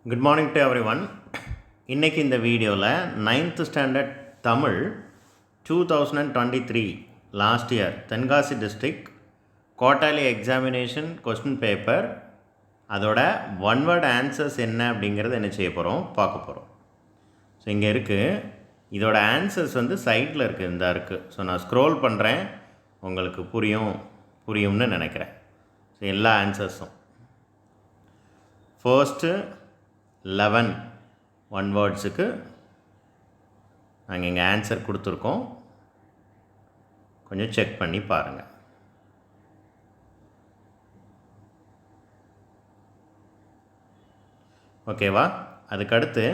Good morning to everyone. இன்னைக்கு இந்த வீடியோவில் 9th standard Tamil 2023 last year Tenkasi district quarterly examination question paper அதோட one word answers என்ன அப்படிங்கிறத என்ன செய்ய போகிறோம் பார்க்க போகிறோம். ஸோ இங்கே இருக்குது, இதோட ஆன்சர்ஸ் வந்து சைட்டில் இருக்குது, இந்த இருக்குது. ஸோ நான் ஸ்க்ரோல் பண்ணுறேன், உங்களுக்கு புரியும்னு நினைக்கிறேன். ஸோ எல்லா ஆன்சர்ஸும் ஃபர்ஸ்ட்டு 11 ஒன் வேர்ட்ஸுக்கு நாங்கள் இங்கே ஆன்சர் கொடுத்துருக்கோம். கொஞ்சம் செக் பண்ணி பாருங்கள். ஓகேவா? அதுக்கடுத்து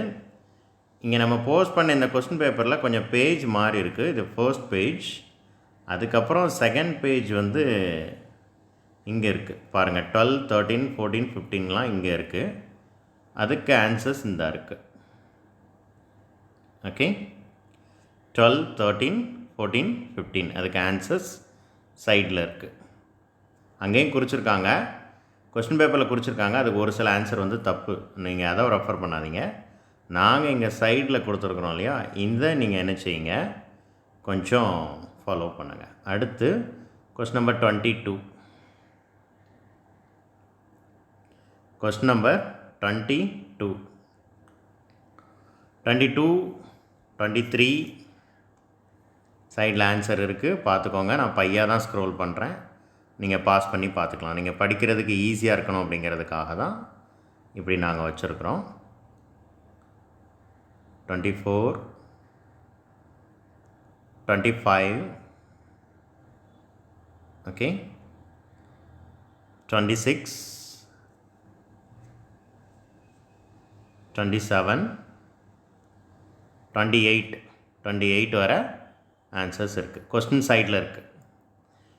இங்கே நம்ம போஸ்ட் பண்ண இந்த கொஸ்டின் பேப்பரில் கொஞ்சம் பேஜ் மாறி இருக்குது. இது ஃபர்ஸ்ட் பேஜ். அதுக்கப்புறம் செகண்ட் பேஜ் வந்து இங்கே இருக்குது பாருங்கள். 12, 13, 14, 15லாம் இங்கே இருக்குது. அதுக்கு ஆன்சர்ஸ் இந்த இருக்குது. ஓகே, 12, 13, 14, 15 அதுக்கு ஆன்சர்ஸ் சைடில் இருக்குது. அங்கேயும் குறிச்சிருக்காங்க, கொஸ்டின் பேப்பரில் குறிச்சிருக்காங்க. அதுக்கு ஒரு சில ஆன்சர் வந்து தப்பு, நீங்கள் அதை ரெஃபர் பண்ணாதீங்க. நாங்கள் இங்கே சைடில் கொடுத்துருக்குறோம் இல்லையா, இந்த நீங்கள் என்ன செய்யுங்க, கொஞ்சம் ஃபாலோ பண்ணுங்கள். அடுத்து கொஸ்டின் நம்பர் 22. கொஸ்டின் நம்பர் 22, 23 சைடில் ஆன்சர் இருக்குது, பார்த்துக்கோங்க. நான் பையாக தான் ஸ்க்ரோல் பண்ணுறேன், நீங்கள் பாஸ் பண்ணி பார்த்துக்கலாம். நீங்கள் படிக்கிறதுக்கு ஈஸியாக இருக்கணும் அப்படிங்கிறதுக்காக தான் இப்படி நாங்கள் வச்சுருக்குறோம். 24, 25, ஓகே, 26, 27, 28 வர ஆன்சர்ஸ் இருக்குது. கொஸ்டின் சைடில் இருக்குது.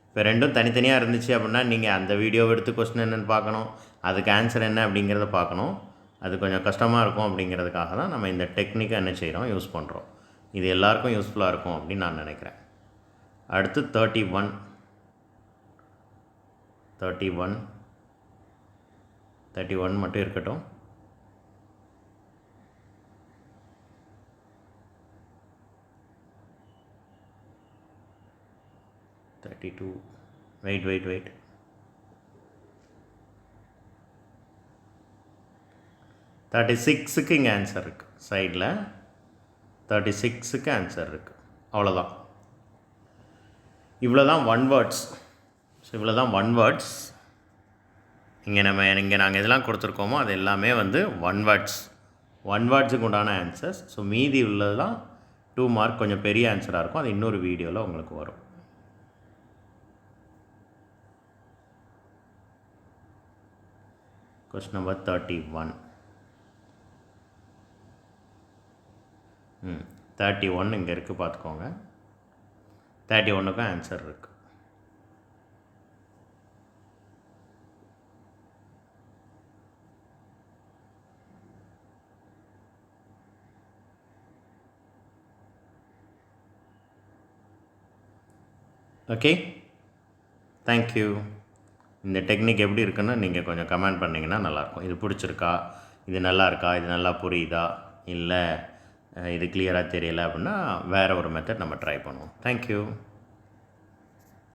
இப்போ ரெண்டும் தனித்தனியாக இருந்துச்சு அப்படின்னா நீங்கள் அந்த வீடியோவை எடுத்து கொஸ்டின் என்னென்னு பார்க்கணும், அதுக்கு ஆன்சர் என்ன அப்படிங்கிறத பார்க்கணும். அது கொஞ்சம் கஷ்டமாக இருக்கும். அப்படிங்கிறதுக்காக தான் நம்ம இந்த டெக்னிக்கை என்ன செய்கிறோம், யூஸ் பண்ணுறோம். இது எல்லாருக்கும் யூஸ்ஃபுல்லாக இருக்கும் அப்படின்னு நான் நினைக்கிறேன். அடுத்து 31 மட்டும் இருக்கட்டும். 32, வெயிட் 36க்கு இங்கே ஆன்சர் இருக்குது. சைடில் 36க்கு ஆன்சர் இருக்குது. அவ்வளோதான். இவ்வளோ தான் ஒன் வேர்ட்ஸ். ஸோ இவ்வளோ தான் ஒன் வேர்ட்ஸ். இங்கே நாங்கள் எதெல்லாம் கொடுத்துருக்கோமோ அது எல்லாமே வந்து ஒன் வேர்ட்ஸுக்கு உண்டான ஆன்சர்ஸ். ஸோ மீதி உள்ளது தான் 2 மார்க், கொஞ்சம் பெரிய ஆன்சராக இருக்கும். அது இன்னொரு வீடியோவில் உங்களுக்கு வரும். Question number 31. 31 இங்கே இருக்குது, பார்த்துக்கோங்க. 31க்கும் ஆன்சர் இருக்குது. Okay, thank you. இந்த டெக்னிக் எப்படி இருக்குன்னு நீங்கள் கொஞ்சம் கமெண்ட் பண்ணிங்கன்னா நல்லாயிருக்கும். இது பிடிச்சிருக்கா, இது நல்லா இருக்கா, இது நல்லா புரியுதா, இல்லை இது கிளியராக தெரியலை அப்படின்னா வேறு ஒரு மெத்தட் நம்ம ட்ரை பண்ணுவோம். தேங்க்யூ.